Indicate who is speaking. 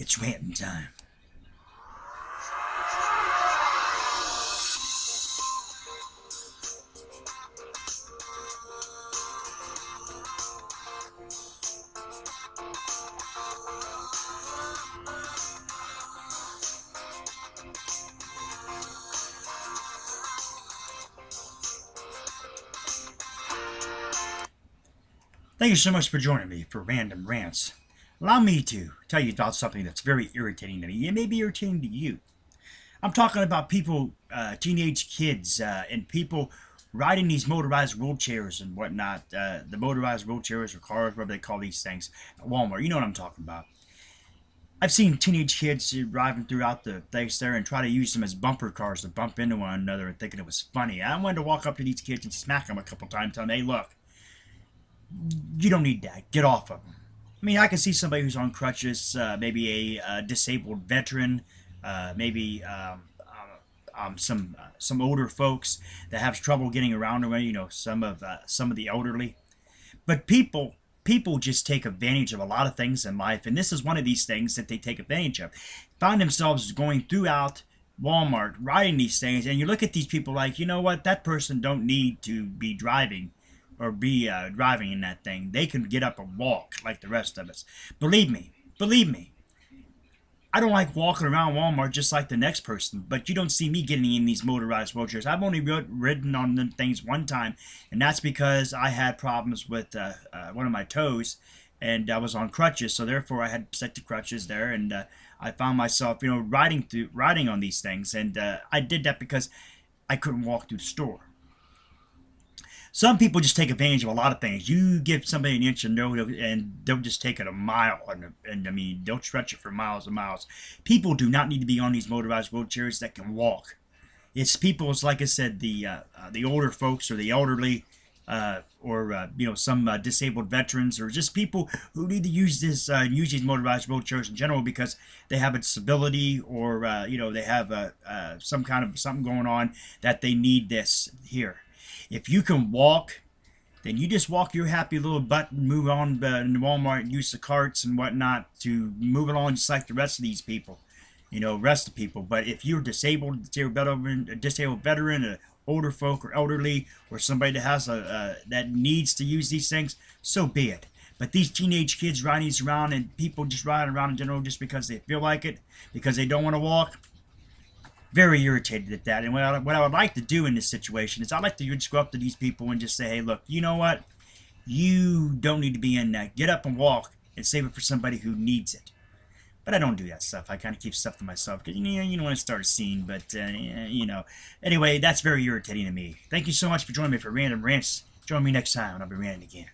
Speaker 1: It's ranting time. Thank you so much for joining me for Random Rants. Allow me to tell you about something that's very irritating to me. It may be irritating to you. I'm talking about people, teenage kids, and people riding these motorized wheelchairs and whatnot. The motorized wheelchairs or cars, whatever they call these things, at Walmart. You know what I'm talking about. I've seen teenage kids driving throughout the place there and try to use them as bumper cars to bump into one another and thinking it was funny. I wanted to walk up to these kids and smack them a couple times, telling them, hey, look, you don't need that. Get off of them. I mean, I can see somebody who's on crutches, maybe a disabled veteran, maybe some older folks that have trouble getting around, or you know, some of the elderly. But people just take advantage of a lot of things in life, and this is one of these things that they take advantage of. Find themselves going throughout Walmart riding these things, and you look at these people like, you know what, that person don't need to be driving or be driving in that thing. They can get up and walk like the rest of us. Believe me, I don't like walking around Walmart just like the next person, but you don't see me getting in these motorized wheelchairs. I've only ridden on them things one time, and that's because I had problems with one of my toes, and I was on crutches, so therefore I had set the crutches there, and I found myself, you know, riding on these things, and I did that because I couldn't walk through the store. Some people just take advantage of a lot of things. You give somebody an inch and they'll just take it a mile, and I mean, they'll stretch it for miles and miles. People do not need to be on these motorized wheelchairs that can walk. It's people, it's like I said, the older folks or the elderly, or you know, some disabled veterans, or just people who need to use these motorized wheelchairs in general because they have a disability, or you know, they have some kind of something going on that they need this here. If you can walk, then you just walk your happy little butt and move on to Walmart and use the carts and whatnot to move along just like the rest of these people, you know, rest of the people. But if you're disabled veteran, older folk or elderly, or somebody that has that needs to use these things, so be it. But these teenage kids riding these around, and people just riding around in general just because they feel like it, because they don't want to walk, very irritated at that. And what I would like to do in this situation is I'd like to just go up to these people and just say, hey, look, you know what? You don't need to be in that. Get up and walk and save it for somebody who needs it. But I don't do that stuff. I kind of keep stuff to myself because, you don't want to start a scene. But, you know, anyway, that's very irritating to me. Thank you so much for joining me for Random Rants. Join me next time and I'll be ranting again.